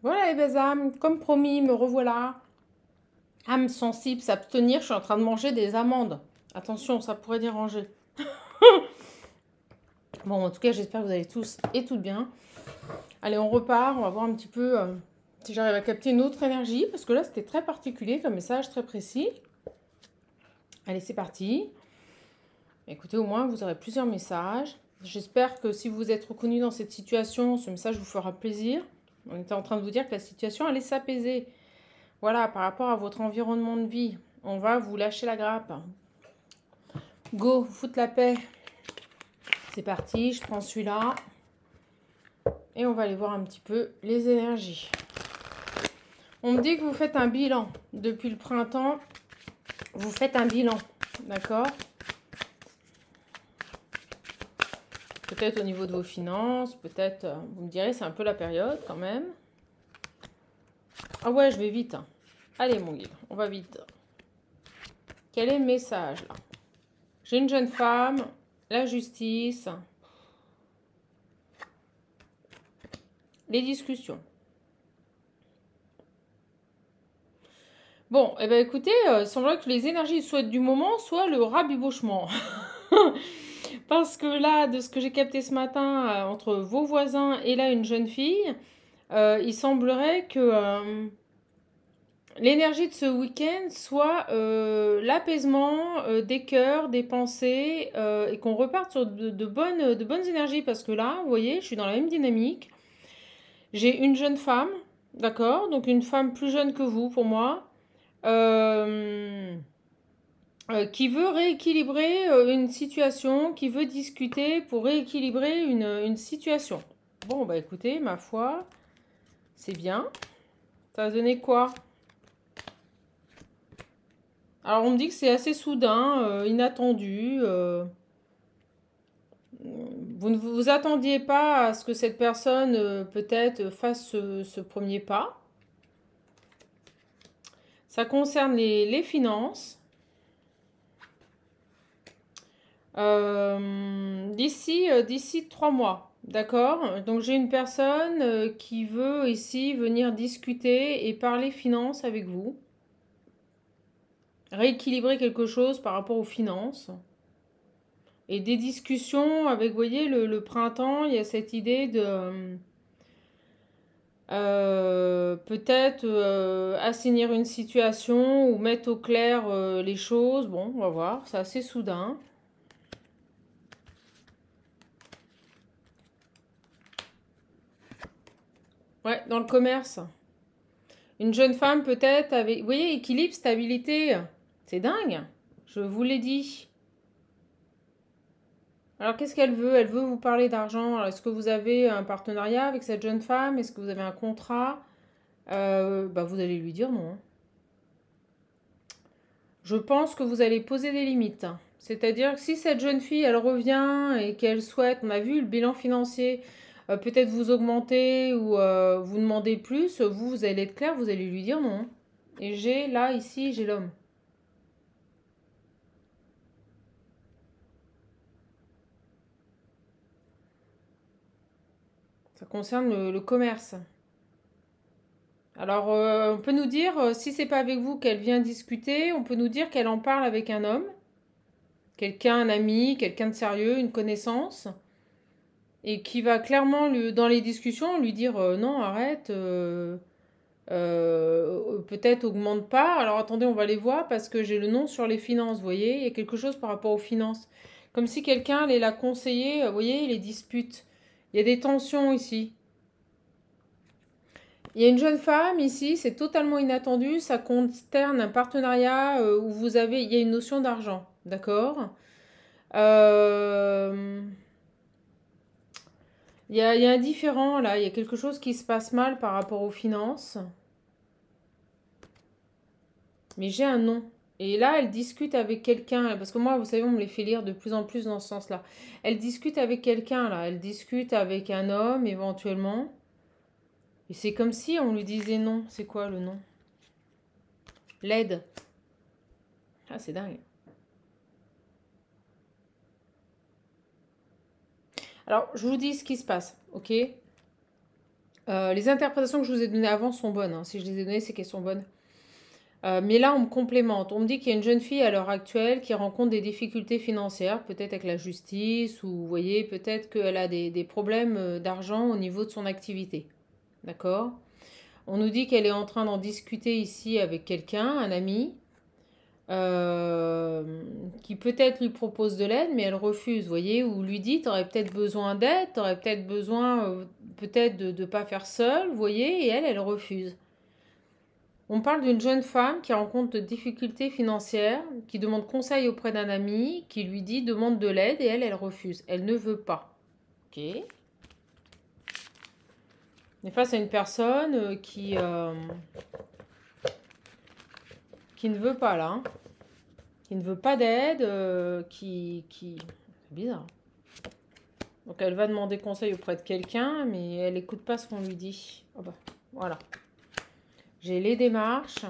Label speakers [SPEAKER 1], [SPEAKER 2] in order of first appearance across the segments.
[SPEAKER 1] Voilà les belles âmes, comme promis, me revoilà. Âme sensible, s'abstenir, je suis en train de manger des amandes. Attention, ça pourrait déranger. Bon, en tout cas, j'espère que vous allez tous et toutes bien. Allez, on repart, on va voir un petit peu si j'arrive à capter une autre énergie, parce que là, c'était très particulier comme message, très précis. Allez, c'est parti. Écoutez, au moins, vous aurez plusieurs messages. J'espère que si vous êtes reconnu dans cette situation, ce message vous fera plaisir. On était en train de vous dire que la situation allait s'apaiser. Voilà, par rapport à votre environnement de vie, on va vous lâcher la grappe. Go, foutre la paix. C'est parti, je prends celui-là. Et on va aller voir un petit peu les énergies. On me dit que vous faites un bilan. Depuis le printemps, vous faites un bilan. D'accord? Peut-être au niveau de vos finances, peut-être, vous me direz, c'est un peu la période quand même. Ah ouais, je vais vite. Allez mon guide, on va vite. Quel est le message là? J'ai une jeune femme, la justice, les discussions. Bon, eh ben écoutez, il semblerait que les énergies soient du moment, soit le rabibochement. Parce que là, de ce que j'ai capté ce matin, entre vos voisins et là une jeune fille, il semblerait que l'énergie de ce week-end soit l'apaisement des cœurs, des pensées, et qu'on reparte sur de bonnes énergies. Parce que là, vous voyez, je suis dans la même dynamique. J'ai une jeune femme, d'accord? Donc une femme plus jeune que vous pour moi. Euh, qui veut rééquilibrer une situation, qui veut discuter pour rééquilibrer une situation. Bon, bah écoutez, ma foi, c'est bien. Ça a donné quoi? Alors, on me dit que c'est assez soudain, inattendu. Vous ne vous attendiez pas à ce que cette personne, peut-être, fasse ce premier pas. Ça concerne les finances. D'ici 3 mois, d'accord? Donc j'ai une personne qui veut ici venir discuter et parler finances avec vous, rééquilibrer quelque chose par rapport aux finances. Et des discussions avec, vous voyez, le printemps, il y a cette idée de peut-être assainir une situation ou mettre au clair les choses. Bon, on va voir, c'est assez soudain. Ouais, dans le commerce. Une jeune femme peut-être avec... Vous voyez, équilibre, stabilité. C'est dingue. Je vous l'ai dit. Alors qu'est-ce qu'elle veut? Elle veut vous parler d'argent. Alors, est-ce que vous avez un partenariat avec cette jeune femme? Est-ce que vous avez un contrat? Bah, vous allez lui dire non. Je pense que vous allez poser des limites. C'est-à-dire que si cette jeune fille, elle revient et qu'elle souhaite, on a vu le bilan financier, peut-être vous augmenter ou vous demander plus, vous allez être clair, vous allez lui dire non. Et j'ai là, ici, j'ai l'homme. Ça concerne le commerce. Alors, on peut nous dire, si c'est pas avec vous qu'elle vient discuter, on peut nous dire qu'elle en parle avec un homme, quelqu'un, un ami, quelqu'un de sérieux, une connaissance, et qui va clairement, dans les discussions, lui dire non, arrête, peut-être augmente pas. Alors attendez, on va les voir parce que j'ai le nom sur les finances, vous voyez, il y a quelque chose par rapport aux finances. Comme si quelqu'un allait la conseiller, vous voyez, les disputes. Il y a des tensions ici. Il y a une jeune femme ici, c'est totalement inattendu, ça concerne un partenariat où il y a une notion d'argent, d'accord? Euh, il y a un différent là, il y a quelque chose qui se passe mal par rapport aux finances, mais j'ai un nom. Et là, elle discute avec quelqu'un, parce que moi, vous savez, on me les fait lire de plus en plus dans ce sens-là. Elle discute avec quelqu'un là, elle discute avec un homme éventuellement, et c'est comme si on lui disait non. C'est quoi le nom? L'aide. Ah, c'est dingue. Alors, je vous dis ce qui se passe, ok? Les interprétations que je vous ai données avant sont bonnes, hein. Si je les ai données, c'est qu'elles sont bonnes. Mais là, on me complémente. On me dit qu'il y a une jeune fille à l'heure actuelle qui rencontre des difficultés financières, peut-être avec la justice, ou vous voyez, peut-être qu'elle a des problèmes d'argent au niveau de son activité. D'accord? On nous dit qu'elle est en train d'en discuter ici avec quelqu'un, un ami, qui peut-être lui propose de l'aide, mais elle refuse, vous voyez, ou lui dit, tu aurais peut-être besoin d'aide, tu aurais peut-être besoin peut-être de ne pas faire seule, vous voyez, et elle refuse. On parle d'une jeune femme qui rencontre de difficultés financières, qui demande conseil auprès d'un ami, qui lui dit demande de l'aide et elle refuse. Elle ne veut pas. Ok. On est face à une personne qui ne veut pas là, hein. Qui ne veut pas d'aide, c'est bizarre. Donc elle va demander conseil auprès de quelqu'un, mais elle n'écoute pas ce qu'on lui dit. Oh bah, voilà. J'ai les démarches.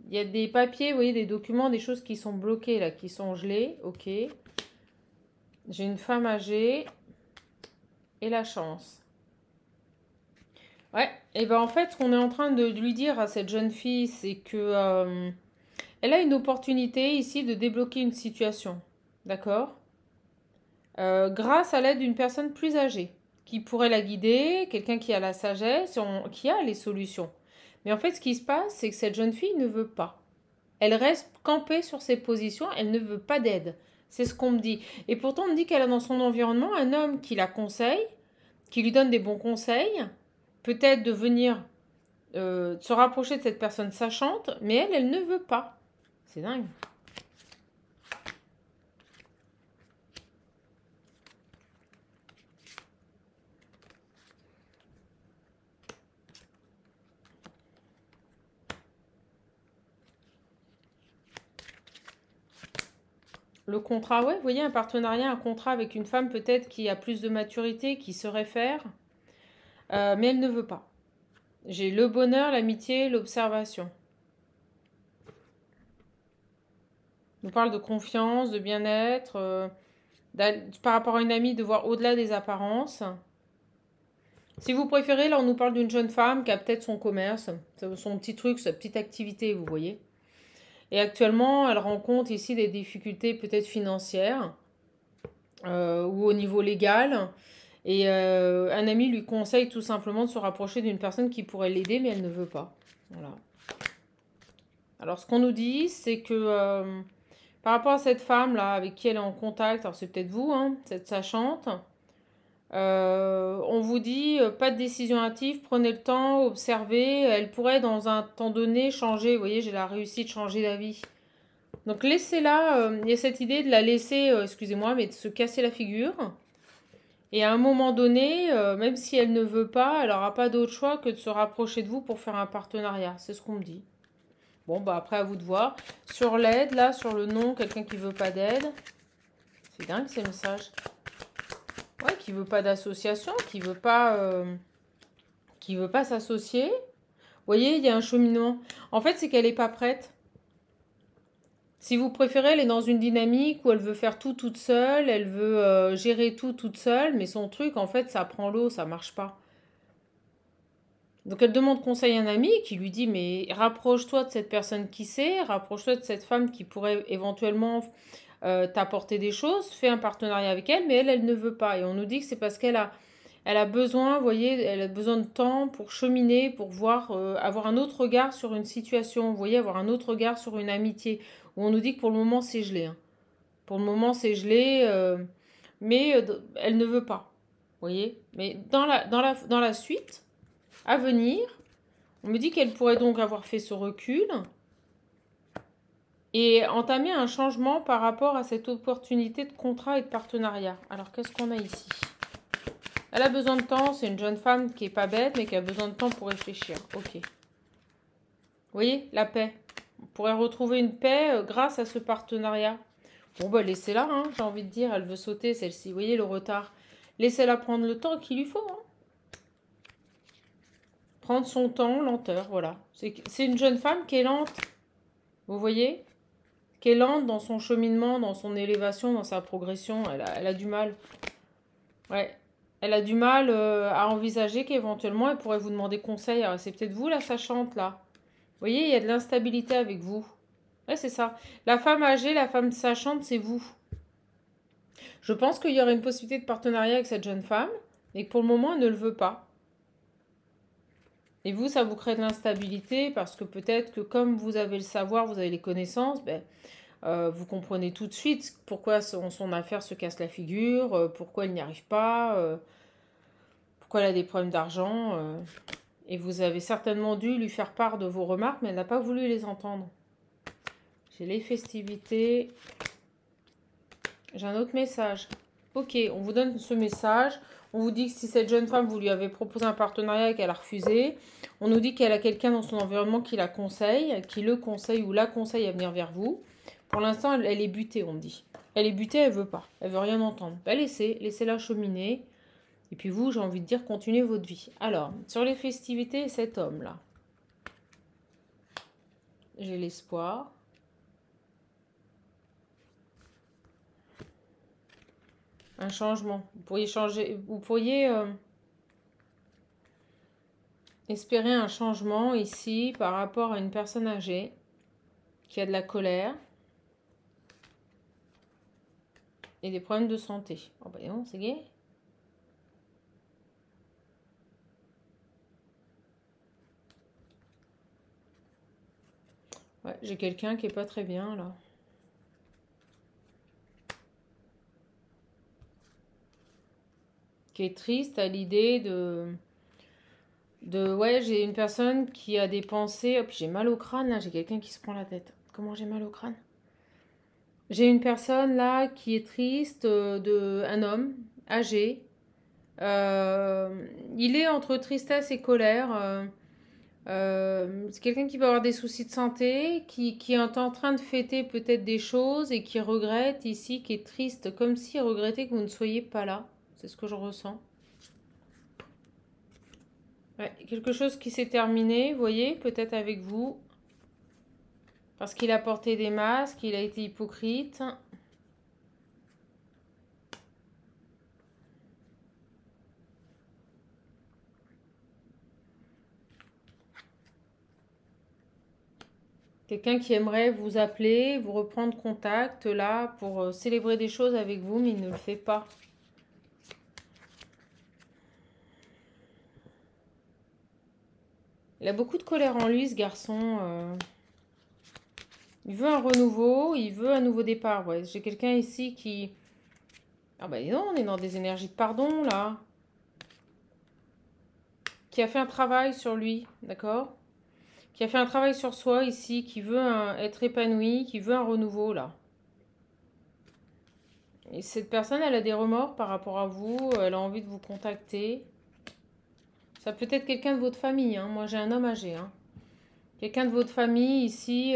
[SPEAKER 1] Il y a des papiers, vous voyez, des documents, des choses qui sont bloquées là, qui sont gelées. Ok. J'ai une femme âgée et la chance. Ouais, et ben en fait, ce qu'on est en train de lui dire à cette jeune fille, c'est que elle a une opportunité ici de débloquer une situation. D'accord? Grâce à l'aide d'une personne plus âgée, qui pourrait la guider, quelqu'un qui a la sagesse, qui a les solutions. Mais en fait, ce qui se passe, c'est que cette jeune fille ne veut pas. Elle reste campée sur ses positions, elle ne veut pas d'aide. C'est ce qu'on me dit. Et pourtant, on me dit qu'elle a dans son environnement un homme qui la conseille, qui lui donne des bons conseils, peut-être de venir se rapprocher de cette personne sachante, mais elle ne veut pas. C'est dingue. Le contrat, ouais, vous voyez, un partenariat, un contrat avec une femme peut-être qui a plus de maturité, qui se réfère, mais elle ne veut pas. J'ai le bonheur, l'amitié, l'observation. On nous parle de confiance, de bien-être, par rapport à une amie, de voir au-delà des apparences. Si vous préférez, là, on nous parle d'une jeune femme qui a peut-être son commerce, son petit truc, sa petite activité, vous voyez. Et actuellement, elle rencontre ici des difficultés peut-être financières ou au niveau légal. Et un ami lui conseille tout simplement de se rapprocher d'une personne qui pourrait l'aider, mais elle ne veut pas. Voilà. Alors, ce qu'on nous dit, c'est que par rapport à cette femme-là, avec qui elle est en contact, alors c'est peut-être vous, hein, cette sachante, on vous dit pas de décision hâtive, prenez le temps, observez. Elle pourrait dans un temps donné changer. Vous voyez, j'ai la réussite de changer d'avis. Donc laissez-la. Il y a cette idée de la laisser, excusez-moi, mais de se casser la figure. Et à un moment donné, même si elle ne veut pas, elle n'aura pas d'autre choix que de se rapprocher de vous pour faire un partenariat. C'est ce qu'on me dit. Bon, bah après, à vous de voir. Sur l'aide, là, sur le nom, quelqu'un qui veut pas d'aide. C'est dingue ces messages. Ouais, qui veut pas d'association, qui veut pas s'associer. Vous voyez, il y a un cheminement. En fait, c'est qu'elle n'est pas prête. Si vous préférez, elle est dans une dynamique où elle veut faire tout toute seule, elle veut gérer tout toute seule, mais son truc, en fait, ça prend l'eau, ça marche pas. Donc elle demande conseil à un ami qui lui dit, mais rapproche-toi de cette personne qui sait, rapproche-toi de cette femme qui pourrait éventuellement t'apporter des choses, fais un partenariat avec elle, mais elle ne veut pas. Et on nous dit que c'est parce elle a besoin, vous voyez, elle a besoin de temps pour cheminer, pour voir, avoir un autre regard sur une situation, vous voyez, avoir un autre regard sur une amitié. Où on nous dit que pour le moment c'est gelé, hein. Pour le moment c'est gelé, mais elle ne veut pas, vous voyez. Mais dans la suite, à venir, on me dit qu'elle pourrait donc avoir fait ce recul et entamer un changement par rapport à cette opportunité de contrat et de partenariat. Alors qu'est-ce qu'on a ici? Elle a besoin de temps, c'est une jeune femme qui est pas bête mais qui a besoin de temps pour réfléchir. Ok. Vous voyez, la paix. On pourrait retrouver une paix grâce à ce partenariat. Bon, bah laissez-la, hein, j'ai envie de dire. Elle veut sauter, celle-ci. Vous voyez le retard. Laissez-la prendre le temps qu'il lui faut. Hein. Prendre son temps, lenteur, voilà. C'est une jeune femme qui est lente. Vous voyez? Qui est lente dans son cheminement, dans son élévation, dans sa progression. Elle a du mal. Ouais. Elle a du mal à envisager qu'éventuellement, elle pourrait vous demander conseil. C'est peut-être vous, la sachante, là. Vous voyez, il y a de l'instabilité avec vous. Ouais, c'est ça. La femme âgée, la femme sachante, c'est vous. Je pense qu'il y aurait une possibilité de partenariat avec cette jeune femme, et que pour le moment, elle ne le veut pas. Et vous, ça vous crée de l'instabilité, parce que peut-être que comme vous avez le savoir, vous avez les connaissances, ben, vous comprenez tout de suite pourquoi son affaire se casse la figure, pourquoi elle n'y arrive pas, pourquoi elle a des problèmes d'argent. Et vous avez certainement dû lui faire part de vos remarques, mais elle n'a pas voulu les entendre. J'ai les festivités. J'ai un autre message. Ok, on vous donne ce message. On vous dit que si cette jeune femme, vous lui avez proposé un partenariat et qu'elle a refusé, on nous dit qu'elle a quelqu'un dans son environnement qui la conseille, qui le conseille ou la conseille à venir vers vous. Pour l'instant, elle est butée, on me dit. Elle est butée, elle veut pas. Elle veut rien entendre. Bah, laissez-la cheminer. Et puis vous, j'ai envie de dire, continuez votre vie. Alors, sur les festivités, cet homme-là. J'ai l'espoir. Un changement. Vous pourriez changer. Vous pourriez espérer un changement ici par rapport à une personne âgée qui a de la colère et des problèmes de santé. Oh bah non, c'est gai. Ouais, j'ai quelqu'un qui est pas très bien là. Qui est triste à l'idée ouais, j'ai une personne qui a des pensées. Oh, puis j'ai mal au crâne là, j'ai quelqu'un qui se prend la tête. Comment j'ai mal au crâne? J'ai une personne là qui est triste, un homme âgé. Il est entre tristesse et colère. C'est quelqu'un qui va avoir des soucis de santé, qui est en train de fêter peut-être des choses et qui regrette ici, qui est triste, comme s'il regrettait que vous ne soyez pas là. C'est ce que je ressens. Ouais, quelque chose qui s'est terminé, vous voyez, peut-être avec vous. Parce qu'il a porté des masques, il a été hypocrite. Quelqu'un qui aimerait vous appeler, vous reprendre contact là pour célébrer des choses avec vous, mais il ne le fait pas. Il a beaucoup de colère en lui, ce garçon. Il veut un renouveau, il veut un nouveau départ. Ouais, j'ai quelqu'un ici qui... Ah bah non, on est dans des énergies de pardon, là. Qui a fait un travail sur lui, d'accord? Qui a fait un travail sur soi ici, qui veut être épanoui, qui veut un renouveau, là. Et cette personne, elle a des remords par rapport à vous, elle a envie de vous contacter. Ça peut être quelqu'un de votre famille, hein. Moi, j'ai un homme âgé, hein. Quelqu'un de votre famille ici,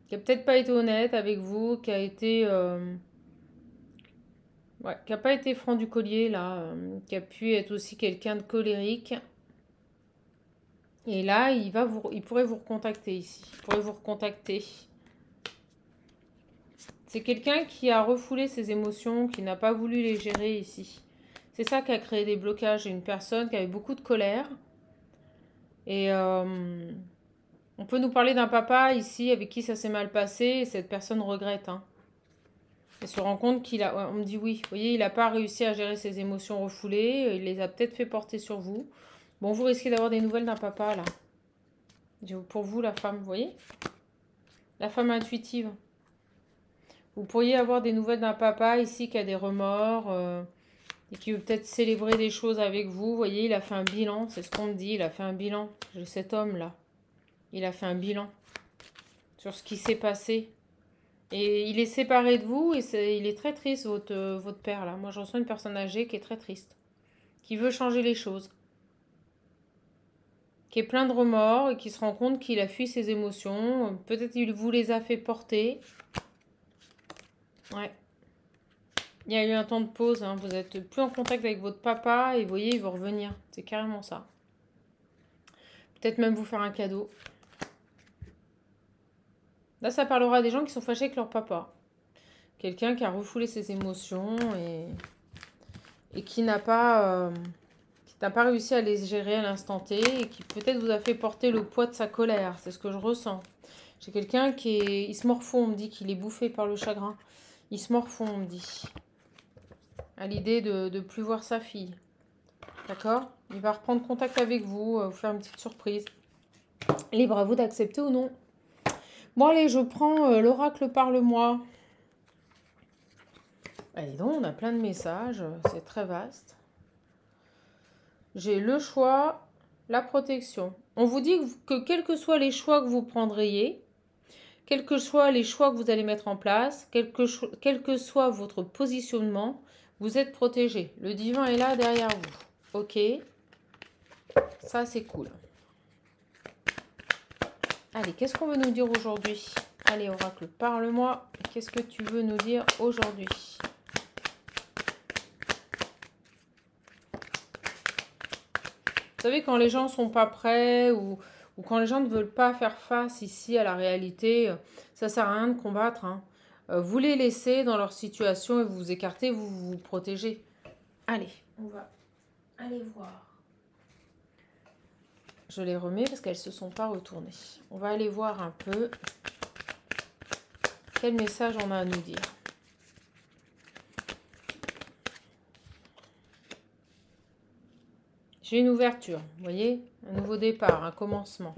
[SPEAKER 1] qui a peut-être pas été honnête avec vous, qui a été... ouais, qui n'a pas été franc du collier, là, qui a pu être aussi quelqu'un de colérique. Et là, il pourrait vous recontacter ici. Il pourrait vous recontacter. C'est quelqu'un qui a refoulé ses émotions, qui n'a pas voulu les gérer ici. C'est ça qui a créé des blocages. Une personne qui avait beaucoup de colère. Et on peut nous parler d'un papa ici avec qui ça s'est mal passé. Et cette personne regrette, hein. Et se rend compte qu'il a... ouais, on me dit oui. Vous voyez, il n'a pas réussi à gérer ses émotions refoulées. Il les a peut-être fait porter sur vous. Bon, vous risquez d'avoir des nouvelles d'un papa, là. Pour vous, la femme, vous voyez? La femme intuitive. Vous pourriez avoir des nouvelles d'un papa ici qui a des remords et qui veut peut-être célébrer des choses avec vous. Vous voyez, il a fait un bilan, c'est ce qu'on me dit. Il a fait un bilan. J'ai cet homme-là. Il a fait un bilan sur ce qui s'est passé. Et il est séparé de vous et il est très triste, votre père, là. Moi, je ressens une personne âgée qui est très triste, qui veut changer les choses, qui est plein de remords et qui se rend compte qu'il a fui ses émotions. Peut-être qu'il vous les a fait porter. Ouais. Il y a eu un temps de pause, hein. Vous n'êtes plus en contact avec votre papa et vous voyez, il va revenir. C'est carrément ça. Peut-être même vous faire un cadeau. Là, ça parlera des gens qui sont fâchés avec leur papa. Quelqu'un qui a refoulé ses émotions et... et qui n'a pas réussi à les gérer à l'instant T et qui peut-être vous a fait porter le poids de sa colère. C'est ce que je ressens. J'ai quelqu'un il se morfond, on me dit qu'il est bouffé par le chagrin. Il se morfond, on me dit. À l'idée de ne plus voir sa fille. D'accord? Il va reprendre contact avec vous, vous faire une petite surprise. Libre à vous d'accepter ou non. Bon allez, je prends l'oracle Parle-moi. Allez donc, on a plein de messages, c'est très vaste. J'ai le choix, la protection. On vous dit que quels que soient les choix que vous prendriez, quels que soient les choix que vous allez mettre en place, quel que soit votre positionnement, vous êtes protégé. Le divin est là derrière vous. Ok? Ça, c'est cool. Allez, qu'est-ce qu'on veut nous dire aujourd'hui? Allez, oracle, parle-moi. Qu'est-ce que tu veux nous dire aujourd'hui? Vous savez, quand les gens ne sont pas prêts ou quand les gens ne veulent pas faire face ici à la réalité, ça ne sert à rien de combattre. Hein. Vous les laissez dans leur situation et vous vous écartez, vous vous protégez. Allez, on va aller voir. Je les remets parce qu'elles ne se sont pas retournées. On va aller voir un peu quel message on a à nous dire. J'ai une ouverture, vous voyez, un nouveau départ, un commencement.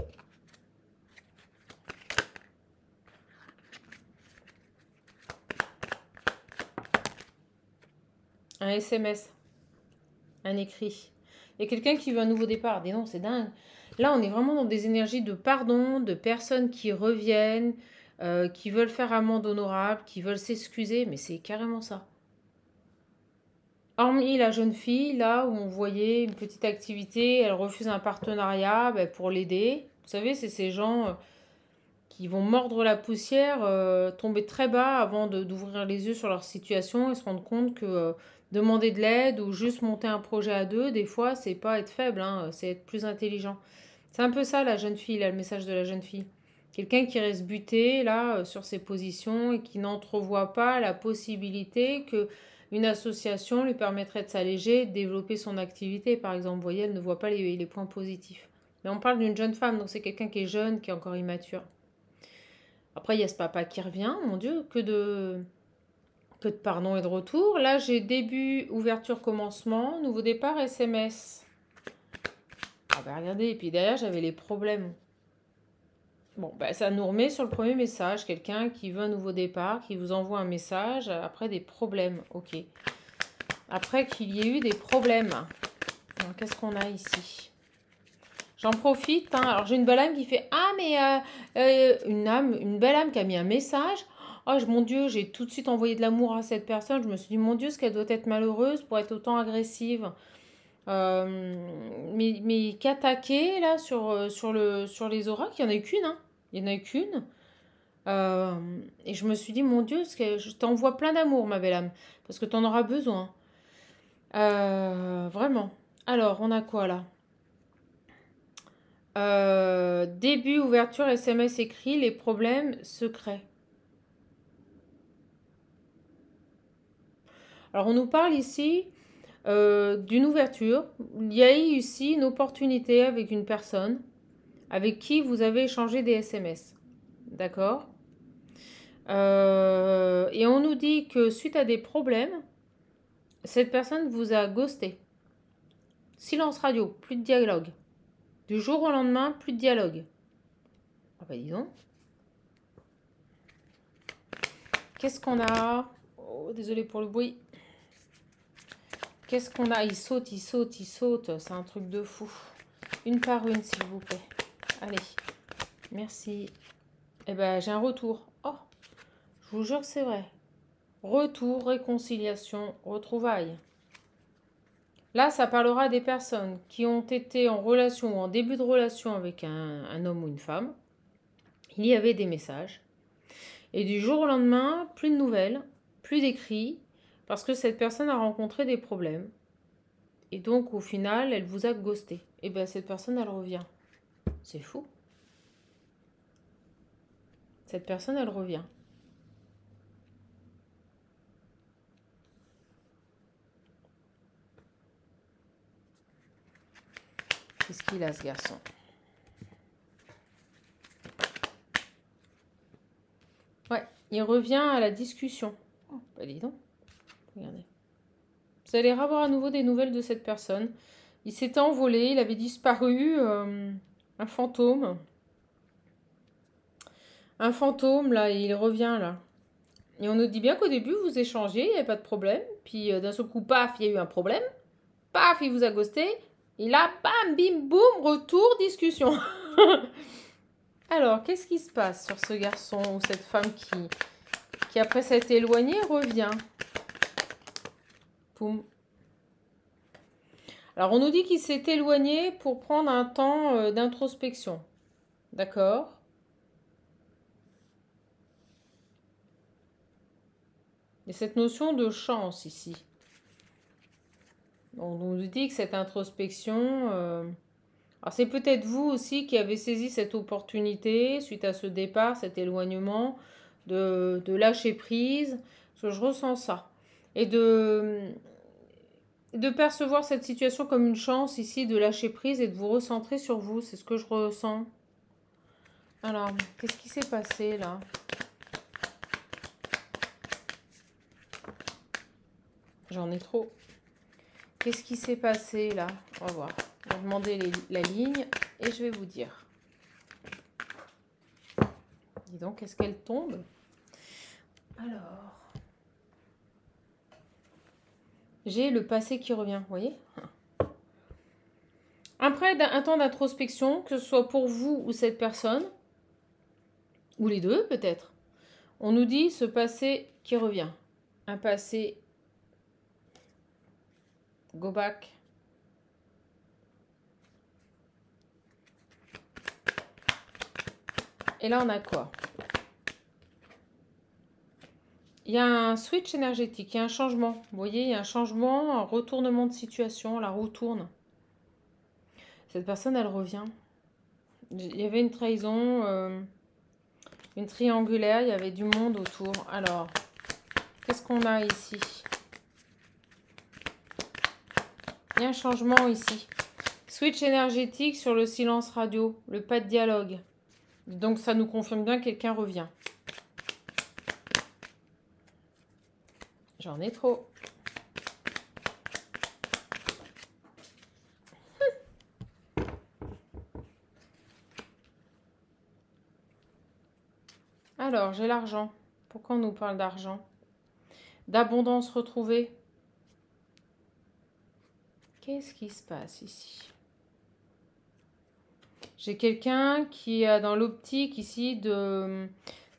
[SPEAKER 1] Un SMS, un écrit. Il y a quelqu'un qui veut un nouveau départ. Dis non, c'est dingue. Là, on est vraiment dans des énergies de pardon, de personnes qui reviennent, qui veulent faire amende honorable, qui veulent s'excuser, mais c'est carrément ça. Hormis la jeune fille, là où on voyait une petite activité, elle refuse un partenariat pour l'aider. Vous savez, c'est ces gens qui vont mordre la poussière, tomber très bas avant d'ouvrir les yeux sur leur situation et se rendre compte que demander de l'aide ou juste monter un projet à deux, des fois, c'est pas être faible, hein, c'est être plus intelligent. C'est un peu ça, la jeune fille, là, le message de la jeune fille. Quelqu'un qui reste buté, là, sur ses positions et qui n'entrevoit pas la possibilité que une association lui permettrait de s'alléger, de développer son activité, par exemple. Vous voyez, elle ne voit pas les points positifs. Mais on parle d'une jeune femme, donc c'est quelqu'un qui est jeune, qui est encore immature. Après, il y a ce papa qui revient, mon Dieu, que de pardon et de retour. Là, j'ai début, ouverture, commencement, nouveau départ, SMS. Ah bah regardez, et puis derrière, j'avais les problèmes. Bon, bah, ça nous remet sur le premier message, quelqu'un qui veut un nouveau départ, qui vous envoie un message après des problèmes. Ok. Après qu'il y ait eu des problèmes. Qu'est-ce qu'on a ici? J'en profite. Hein. Alors, j'ai une belle âme qui fait ah, mais une belle âme qui a mis un message. Oh, mon Dieu, j'ai tout de suite envoyé de l'amour à cette personne. Je me suis dit, mon Dieu, ce qu'elle doit être malheureuse pour être autant agressive. Mais qu'attaquer là sur les oracles, il n'y en a qu'une. Hein. Il n'y en a qu'une. Et je me suis dit, mon Dieu, je t'envoie plein d'amour, ma belle âme. Parce que tu en auras besoin. Vraiment. Alors, on a quoi là? Début, ouverture, SMS écrit, les problèmes secrets. Alors, on nous parle ici d'une ouverture. Il y a eu ici une opportunité avec une personne avec qui vous avez échangé des SMS. D'accord? Et on nous dit que suite à des problèmes, cette personne vous a ghosté. Silence radio, plus de dialogue. Du jour au lendemain, plus de dialogue. Ah bah dis donc. Qu'est-ce qu'on a? Oh, désolé pour le bruit. Qu'est-ce qu'on a? Il saute, il saute, il saute. C'est un truc de fou. Une par une, s'il vous plaît. Allez. Merci. Eh ben, j'ai un retour. Oh, je vous jure que c'est vrai. Retour, réconciliation, retrouvailles. Là, ça parlera des personnes qui ont été en relation ou en début de relation avec un homme ou une femme. Il y avait des messages. Et du jour au lendemain, plus de nouvelles, plus d'écrits, parce que cette personne a rencontré des problèmes. Et donc, au final, elle vous a ghosté. Et bien, cette personne, elle revient. C'est fou. Cette personne, elle revient. Qu'est-ce qu'il a, ce garçon? Ouais, il revient à la discussion. Oh, bah dis donc. Regardez. Vous allez avoir à nouveau des nouvelles de cette personne. Il s'était envolé, il avait disparu. Un fantôme. Un fantôme, là, et il revient, là. Et on nous dit bien qu'au début, vous échangez, il n'y avait pas de problème. Puis d'un seul coup, paf, il y a eu un problème. Paf, il vous a ghosté. Et là, bam, bim, boum, retour, discussion. Alors, qu'est-ce qui se passe sur ce garçon ou cette femme qui après s'être éloigné, revient? Poum. Alors, on nous dit qu'il s'est éloigné pour prendre un temps d'introspection. D'accord? Et cette notion de chance ici. On nous dit que cette introspection... alors, c'est peut-être vous aussi qui avez saisi cette opportunité suite à ce départ, cet éloignement, de lâcher prise. Parce que je ressens ça. Et de percevoir cette situation comme une chance ici, de lâcher prise et de vous recentrer sur vous. C'est ce que je ressens. Alors, qu'est-ce qui s'est passé là? J'en ai trop. Qu'est-ce qui s'est passé là? On va voir. On va demander la ligne et je vais vous dire. Dis donc, est-ce qu'elle tombe? Alors... j'ai le passé qui revient, vous voyez? Après un temps d'introspection, que ce soit pour vous ou cette personne, ou les deux peut-être, on nous dit ce passé qui revient. Un passé, go back. Et là, on a quoi? Il y a un switch énergétique, il y a un changement. Vous voyez, il y a un changement, un retournement de situation, la roue tourne. Cette personne, elle revient. Il y avait une trahison, une triangulaire, il y avait du monde autour. Alors, qu'est-ce qu'on a ici? Il y a un changement ici. Switch énergétique sur le silence radio, le pas de dialogue. Donc, ça nous confirme bien que quelqu'un revient. J'en ai trop. Alors, j'ai l'argent. Pourquoi on nous parle d'argent? D'abondance retrouvée. Qu'est-ce qui se passe ici? J'ai quelqu'un qui est dans l'optique ici de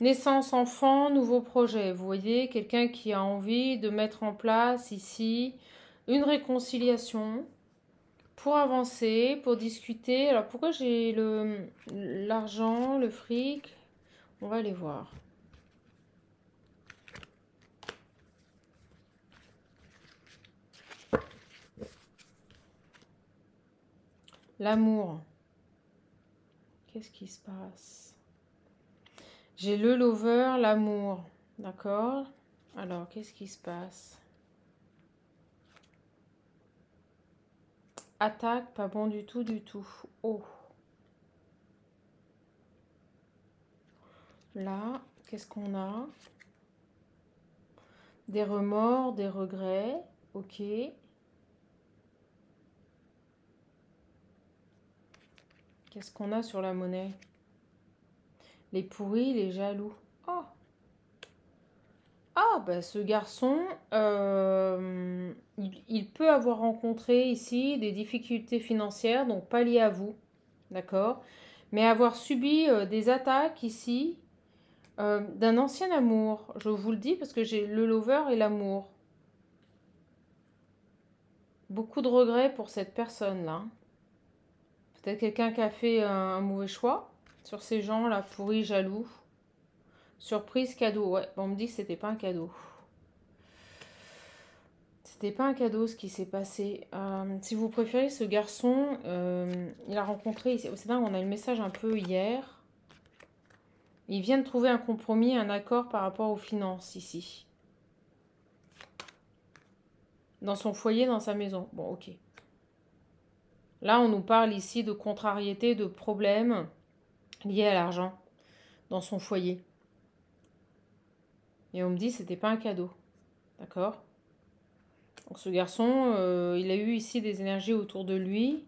[SPEAKER 1] naissance enfant, nouveau projet. Vous voyez, quelqu'un qui a envie de mettre en place ici une réconciliation pour avancer, pour discuter. Alors, pourquoi j'ai l'argent, le fric? On va aller voir. L'amour. Qu'est-ce qui se passe? J'ai le lover, l'amour. D'accord? Alors, qu'est-ce qui se passe? Attaque, pas bon du tout, du tout. Oh. Là, qu'est-ce qu'on a? Des remords, des regrets. Ok. Qu'est-ce qu'on a sur la monnaie? Les pourris, les jaloux. Oh! Ah, bah ce garçon, il peut avoir rencontré ici des difficultés financières, donc pas liées à vous, d'accord? Mais avoir subi des attaques ici d'un ancien amour. Je vous le dis parce que j'ai le lover et l'amour. Beaucoup de regrets pour cette personne-là. Peut-être quelqu'un qui a fait un mauvais choix sur ces gens-là, pourris, jaloux. Surprise, cadeau. Ouais, on me dit que c'était pas un cadeau. C'était pas un cadeau ce qui s'est passé. Si vous préférez, ce garçon, il a rencontré... C'est dingue, on a le message un peu hier. Il vient de trouver un compromis, un accord par rapport aux finances ici. Dans son foyer, dans sa maison. Bon, ok. Là, on nous parle ici de contrariété, de problèmes liés à l'argent dans son foyer. Et on me dit que c'était pas un cadeau. D'accord? Donc ce garçon, il a eu ici des énergies autour de lui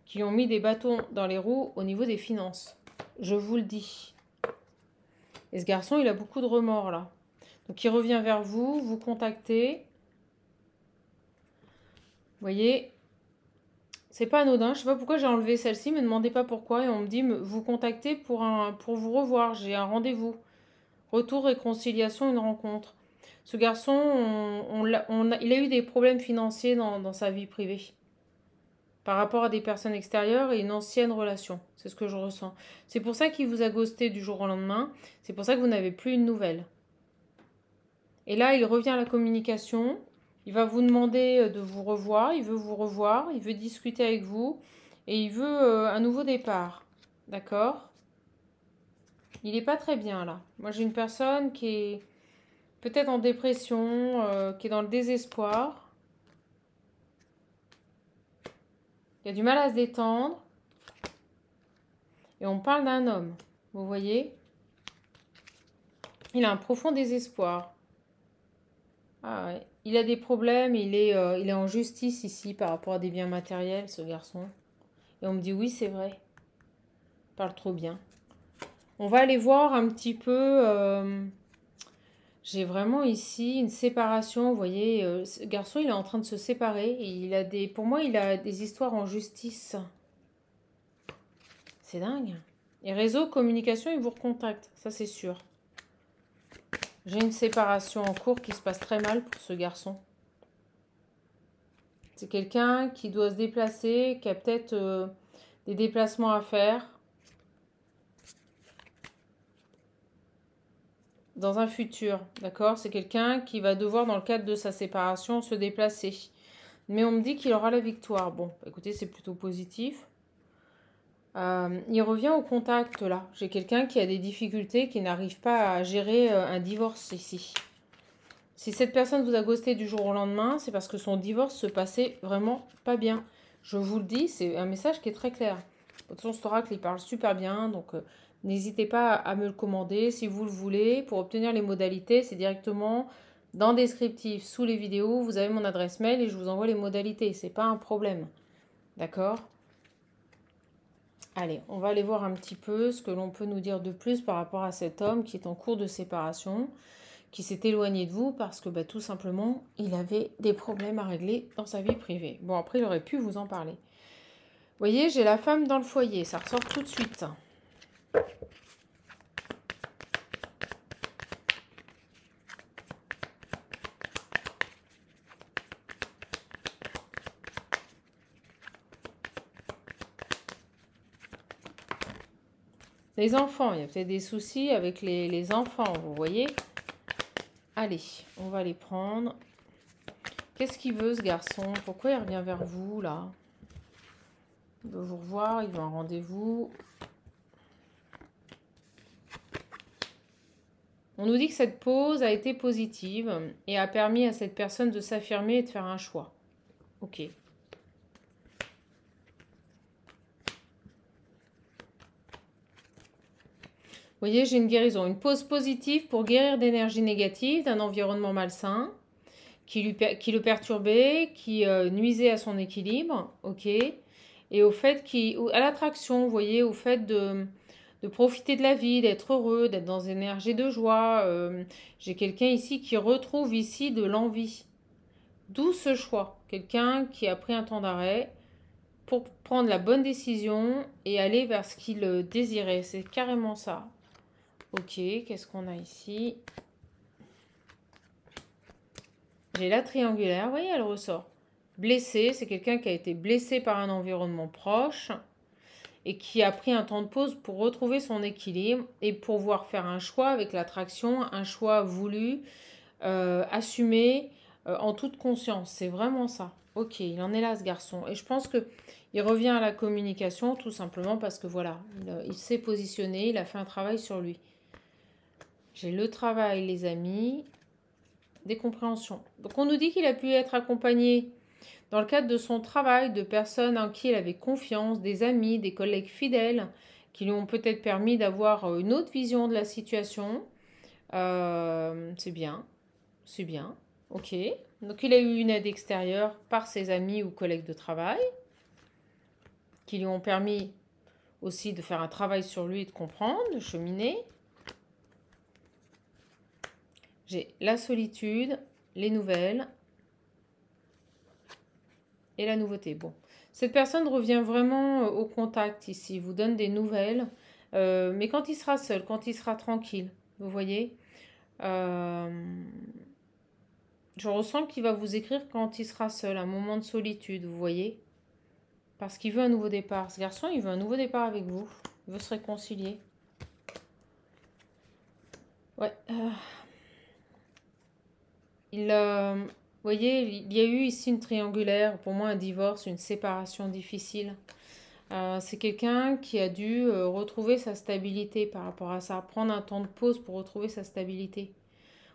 [SPEAKER 1] qui ont mis des bâtons dans les roues au niveau des finances. Je vous le dis. Et ce garçon, il a beaucoup de remords là. Donc il revient vers vous, vous contactez. Vous voyez, c'est pas anodin. Je sais pas pourquoi j'ai enlevé celle-ci, me demandez pas pourquoi. Et on me dit, vous contactez pour vous revoir. J'ai un rendez-vous. Retour, réconciliation, une rencontre. Ce garçon, il a eu des problèmes financiers dans sa vie privée. Par rapport à des personnes extérieures et une ancienne relation. C'est ce que je ressens. C'est pour ça qu'il vous a ghosté du jour au lendemain. C'est pour ça que vous n'avez plus une nouvelle. Et là, il revient à la communication. Il va vous demander de vous revoir. Il veut vous revoir. Il veut discuter avec vous. Et il veut un nouveau départ. D'accord? Il n'est pas très bien là. Moi, j'ai une personne qui est peut-être en dépression, qui est dans le désespoir. Il a du mal à se détendre. Et on parle d'un homme. Vous voyez? Il a un profond désespoir. Ah ouais. Il a des problèmes. Il est en justice ici par rapport à des biens matériels, ce garçon. Et on me dit oui, c'est vrai. Il parle trop bien. On va aller voir un petit peu... j'ai vraiment ici une séparation. Vous voyez, ce garçon, il est en train de se séparer. Et pour moi, il a des histoires en justice. C'est dingue. Et réseau, communication, il vous recontacte. Ça, c'est sûr. J'ai une séparation en cours qui se passe très mal pour ce garçon. C'est quelqu'un qui doit se déplacer, qui a peut-être des déplacements à faire dans un futur, d'accord? C'est quelqu'un qui va devoir, dans le cadre de sa séparation, se déplacer. Mais on me dit qu'il aura la victoire. Bon, écoutez, c'est plutôt positif. Il revient au contact, là. J'ai quelqu'un qui a des difficultés, qui n'arrive pas à gérer un divorce ici. Si cette personne vous a ghosté du jour au lendemain, c'est parce que son divorce se passait vraiment pas bien. Je vous le dis, c'est un message qui est très clair. De toute façon, cet oracle, il parle super bien, donc n'hésitez pas à me le commander si vous le voulez. Pour obtenir les modalités, c'est directement dans le descriptif, sous les vidéos, vous avez mon adresse mail et je vous envoie les modalités. C'est pas un problème. D'accord ? Allez, on va aller voir un petit peu ce que l'on peut nous dire de plus par rapport à cet homme qui est en cours de séparation, qui s'est éloigné de vous parce que tout simplement, il avait des problèmes à régler dans sa vie privée. Bon, après, il aurait pu vous en parler. Vous voyez, j'ai la femme dans le foyer, ça ressort tout de suite. Les enfants, il y a peut-être des soucis avec les enfants, vous voyez. Allez, on va les prendre. Qu'est-ce qu'il veut, ce garçon? Pourquoi il revient vers vous, là? Il veut vous revoir, il veut un rendez-vous. On nous dit que cette pause a été positive et a permis à cette personne de s'affirmer et de faire un choix. Ok. Vous voyez, j'ai une guérison. Une pause positive pour guérir d'énergie négative, d'un environnement malsain qui le perturbait, qui nuisait à son équilibre. Ok. Et au fait à l'attraction, vous voyez, au fait de profiter de la vie, d'être heureux, d'être dans une énergie de joie. J'ai quelqu'un ici qui retrouve ici de l'envie. D'où ce choix. Quelqu'un qui a pris un temps d'arrêt pour prendre la bonne décision et aller vers ce qu'il désirait. C'est carrément ça. Ok, qu'est-ce qu'on a ici? J'ai la triangulaire, vous voyez, elle ressort. Blessé, c'est quelqu'un qui a été blessé par un environnement proche et qui a pris un temps de pause pour retrouver son équilibre et pouvoir faire un choix avec l'attraction, un choix voulu, assumé, en toute conscience. C'est vraiment ça. Ok, il en est là, ce garçon. Et je pense qu'il revient à la communication tout simplement parce que voilà, il s'est positionné, il a fait un travail sur lui. J'ai le travail, les amis, des compréhensions. Donc on nous dit qu'il a pu être accompagné dans le cadre de son travail, de personnes en qui elle avait confiance, des amis, des collègues fidèles, qui lui ont peut-être permis d'avoir une autre vision de la situation. C'est bien, c'est bien, ok. Donc il a eu une aide extérieure par ses amis ou collègues de travail, qui lui ont permis aussi de faire un travail sur lui, de comprendre, de cheminer. J'ai la solitude, les nouvelles et la nouveauté. Bon, cette personne revient vraiment au contact ici, vous donne des nouvelles, mais quand il sera seul, quand il sera tranquille, vous voyez. Je ressens qu'il va vous écrire quand il sera seul, un moment de solitude, vous voyez. Parce qu'il veut un nouveau départ. Ce garçon, il veut un nouveau départ avec vous. Il veut se réconcilier. Ouais. Vous voyez, il y a eu ici une triangulaire. Pour moi, un divorce, une séparation difficile. C'est quelqu'un qui a dû retrouver sa stabilité par rapport à ça. Prendre un temps de pause pour retrouver sa stabilité.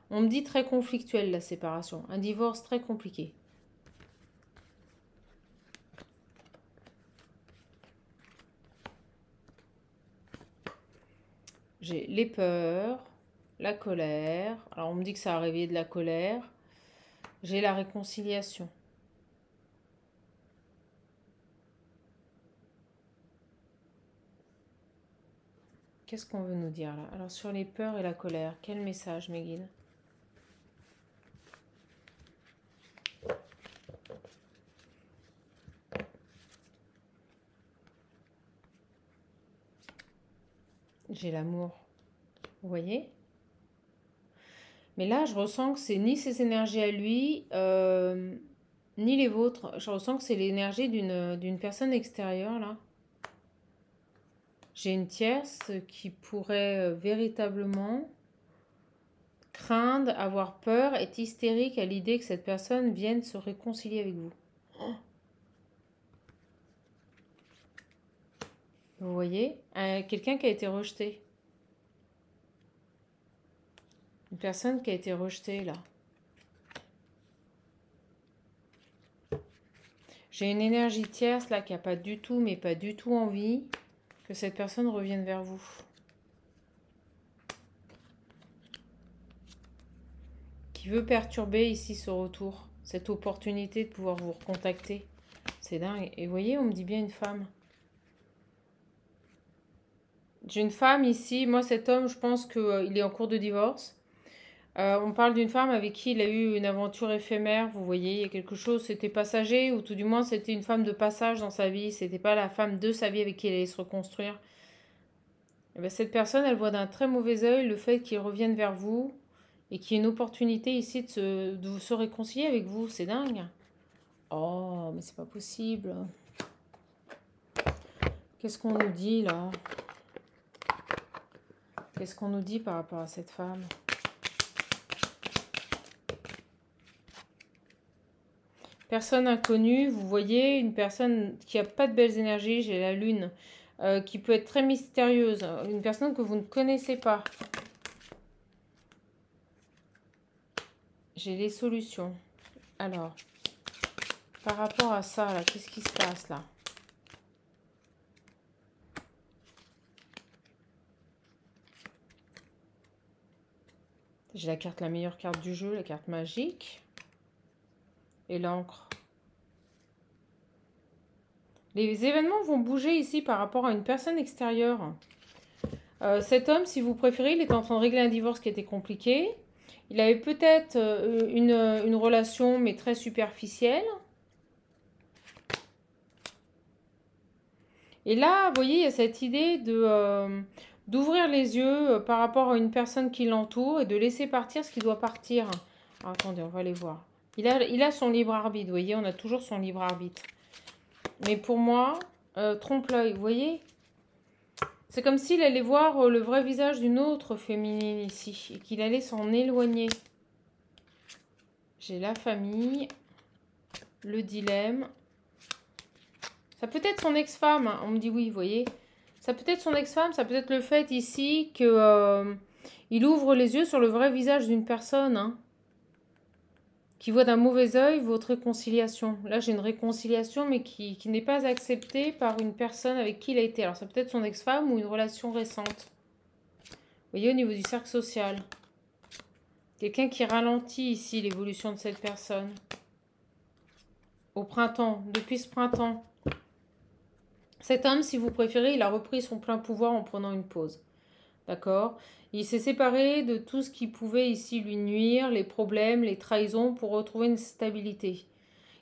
[SPEAKER 1] On me dit très conflictuelle la séparation. Un divorce très compliqué. J'ai les peurs, la colère. Alors on me dit que ça a réveillé de la colère. J'ai la réconciliation. Qu'est-ce qu'on veut nous dire là? Alors sur les peurs et la colère, quel message mes guides? J'ai l'amour. Vous voyez? Mais là, je ressens que c'est ni ses énergies à lui, ni les vôtres. Je ressens que c'est l'énergie d'une personne extérieure, là. J'ai une tierce qui pourrait véritablement craindre, avoir peur, être hystérique à l'idée que cette personne vienne se réconcilier avec vous. Vous voyez? Quelqu'un qui a été rejeté. Une personne qui a été rejetée, là. J'ai une énergie tierce, là, qui n'a pas du tout, mais pas du tout envie que cette personne revienne vers vous. Qui veut perturber ici ce retour, cette opportunité de pouvoir vous recontacter. C'est dingue. Et vous voyez, on me dit bien une femme. J'ai une femme ici. Moi, cet homme, je pense qu'il est en cours de divorce. On parle d'une femme avec qui il a eu une aventure éphémère. Vous voyez, il y a quelque chose, c'était passager, ou tout du moins, c'était une femme de passage dans sa vie. C'était pas la femme de sa vie avec qui il allait se reconstruire. Et bien, cette personne, elle voit d'un très mauvais œil le fait qu'il revienne vers vous et qu'il y ait une opportunité ici de se réconcilier avec vous. C'est dingue. Oh, mais c'est pas possible. Qu'est-ce qu'on nous dit là? Qu'est-ce qu'on nous dit par rapport à cette femme? Personne inconnue, vous voyez, une personne qui n'a pas de belles énergies, j'ai la lune, qui peut être très mystérieuse, une personne que vous ne connaissez pas. J'ai les solutions. Alors, par rapport à ça, là, qu'est-ce qui se passe là? J'ai la carte, la meilleure carte du jeu, la carte magique. Et l'encre. Les événements vont bouger ici par rapport à une personne extérieure. Cet homme, si vous préférez, il est en train de régler un divorce qui était compliqué. Il avait peut-être une relation, mais très superficielle. Et là, vous voyez, il y a cette idée d'ouvrir les yeux par rapport à une personne qui l'entoure et de laisser partir ce qui doit partir. Alors, attendez, on va aller voir. Il a son libre arbitre, vous voyez, on a toujours son libre arbitre. Mais pour moi, trompe-l'œil, vous voyez? C'est comme s'il allait voir le vrai visage d'une autre féminine ici et qu'il allait s'en éloigner. J'ai la famille, le dilemme. Ça peut être son ex-femme, hein. On me dit oui, vous voyez. Ça peut être son ex-femme, ça peut être le fait ici qu'il ouvre les yeux sur le vrai visage d'une personne, hein. qui voit d'un mauvais œil votre réconciliation. Là, j'ai une réconciliation, mais qui n'est pas acceptée par une personne avec qui il a été. Alors, c'est peut-être son ex-femme ou une relation récente. Vous voyez, au niveau du cercle social. Quelqu'un qui ralentit ici l'évolution de cette personne. Au printemps, depuis ce printemps. Cet homme, si vous préférez, il a repris son plein pouvoir en prenant une pause. D'accord? Il s'est séparé de tout ce qui pouvait ici lui nuire, les problèmes, les trahisons, pour retrouver une stabilité.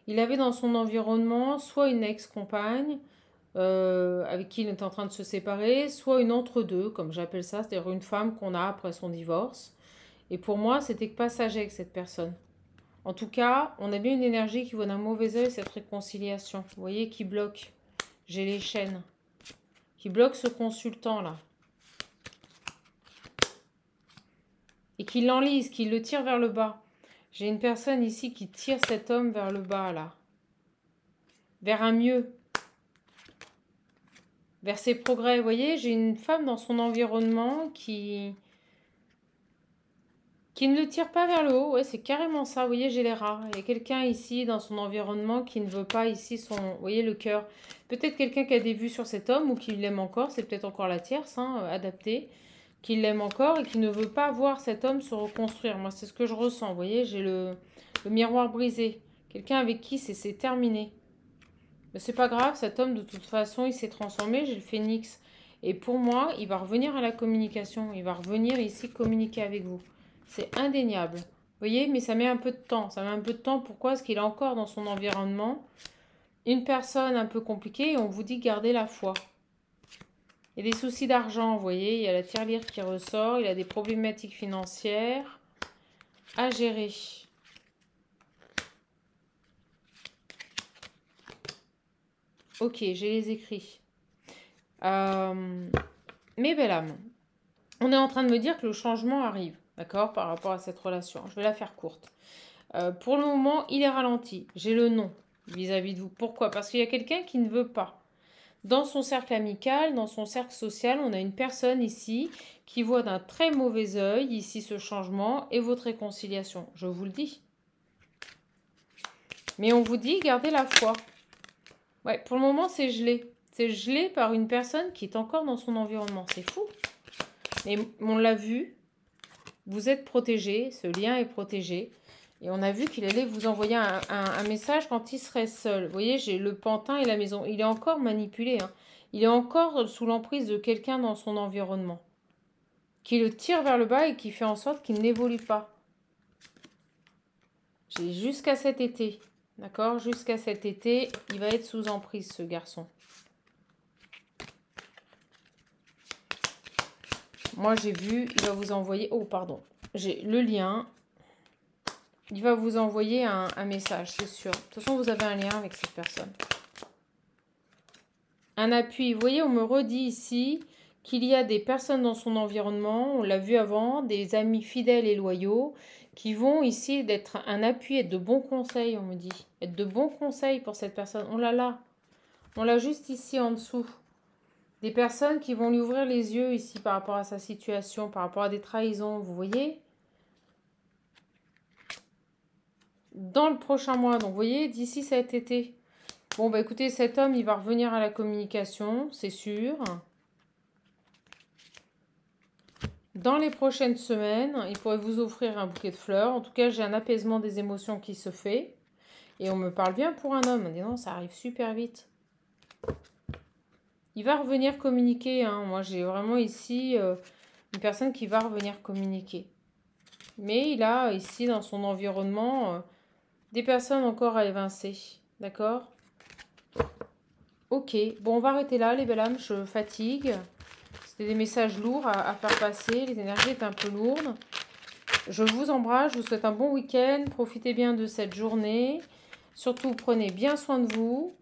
[SPEAKER 1] Il avait dans son environnement soit une ex-compagne avec qui il était en train de se séparer, soit une entre-deux, comme j'appelle ça, c'est-à-dire une femme qu'on a après son divorce. Et pour moi, c'était passager avec cette personne. En tout cas, on a bien une énergie qui voit d'un mauvais œil cette réconciliation. Vous voyez, qui bloque. J'ai les chaînes. Qui bloque ce consultant-là. Et qui l'enlise, qui le tire vers le bas. J'ai une personne ici qui tire cet homme vers le bas, là. Vers un mieux. Vers ses progrès. Vous voyez, j'ai une femme dans son environnement qui ne le tire pas vers le haut. Ouais, c'est carrément ça. Vous voyez, j'ai les rats. Il y a quelqu'un ici dans son environnement qui ne veut pas ici son... Vous voyez, le cœur. Peut-être quelqu'un qui a des vues sur cet homme ou qui l'aime encore. C'est peut-être encore la tierce, hein, adaptée. Qui l'aime encore et qui ne veut pas voir cet homme se reconstruire. Moi, c'est ce que je ressens. Vous voyez, j'ai le miroir brisé. Quelqu'un avec qui c'est terminé. Mais c'est pas grave, cet homme, de toute façon, il s'est transformé. J'ai le phénix. Et pour moi, il va revenir à la communication. Il va revenir ici communiquer avec vous. C'est indéniable. Vous voyez, mais ça met un peu de temps. Ça met un peu de temps. Pourquoi? Parce qu'il est encore dans son environnement. Une personne un peu compliquée et on vous dit gardez la foi. Il y a des soucis d'argent, vous voyez. Il y a la tirelire qui ressort. Il a des problématiques financières à gérer. Ok, j'ai les écrits. Mes belles âmes, on est en train de me dire que le changement arrive. D'accord, par rapport à cette relation. Je vais la faire courte. Pour le moment, il est ralenti. J'ai le non vis-à-vis de vous. Pourquoi? Parce qu'il y a quelqu'un qui ne veut pas. Dans son cercle amical, dans son cercle social, on a une personne ici qui voit d'un très mauvais œil ici ce changement et votre réconciliation. Je vous le dis. Mais on vous dit, gardez la foi. Ouais, pour le moment, c'est gelé. C'est gelé par une personne qui est encore dans son environnement. C'est fou. Mais on l'a vu. Vous êtes protégé, ce lien est protégé. Et on a vu qu'il allait vous envoyer un message quand il serait seul. Vous voyez, j'ai le pantin et la maison. Il est encore manipulé. Hein. Il est encore sous l'emprise de quelqu'un dans son environnement. Qui le tire vers le bas et qui fait en sorte qu'il n'évolue pas. J'ai jusqu'à cet été. D'accord? Jusqu'à cet été, il va être sous emprise, ce garçon. Moi, j'ai vu, il va vous envoyer... Oh, pardon. J'ai le lien. Il va vous envoyer un message, c'est sûr. De toute façon, vous avez un lien avec cette personne. Un appui. Vous voyez, on me redit ici qu'il y a des personnes dans son environnement, on l'a vu avant, des amis fidèles et loyaux, qui vont ici d'être un appui, être de bons conseils, on me dit. Être de bons conseils pour cette personne. On l'a là. On l'a juste ici en dessous. Des personnes qui vont lui ouvrir les yeux ici par rapport à sa situation, par rapport à des trahisons, vous voyez? Dans le prochain mois, donc vous voyez, d'ici cet été. Bon, bah écoutez, cet homme, il va revenir à la communication, c'est sûr. Dans les prochaines semaines, il pourrait vous offrir un bouquet de fleurs. En tout cas, j'ai un apaisement des émotions qui se fait. Et on me parle bien pour un homme. Dis non, ça arrive super vite. Il va revenir communiquer. Hein. Moi, j'ai vraiment ici une personne qui va revenir communiquer. Mais il a ici dans son environnement des personnes encore à évincer. D'accord? Ok. Bon, on va arrêter là, les belles âmes. Je fatigue. C'était des messages lourds à faire passer. Les énergies étaient un peu lourdes. Je vous embrasse. Je vous souhaite un bon week-end. Profitez bien de cette journée. Surtout, prenez bien soin de vous.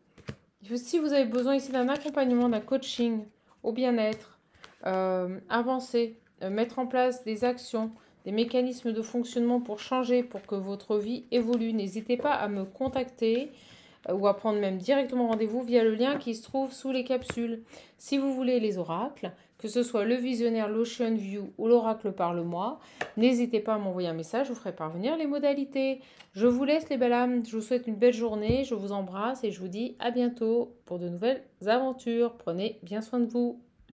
[SPEAKER 1] Si vous avez besoin ici d'un accompagnement, d'un coaching au bien-être, avancer, mettre en place des actions, des mécanismes de fonctionnement pour changer, pour que votre vie évolue, n'hésitez pas à me contacter. ou à prendre même directement rendez-vous via le lien qui se trouve sous les capsules. Si vous voulez les oracles, que ce soit le visionnaire, l'Ocean View ou l'oracle Parle-moi, n'hésitez pas à m'envoyer un message, je vous ferai parvenir les modalités. Je vous laisse les belles âmes, je vous souhaite une belle journée, je vous embrasse et je vous dis à bientôt pour de nouvelles aventures. Prenez bien soin de vous.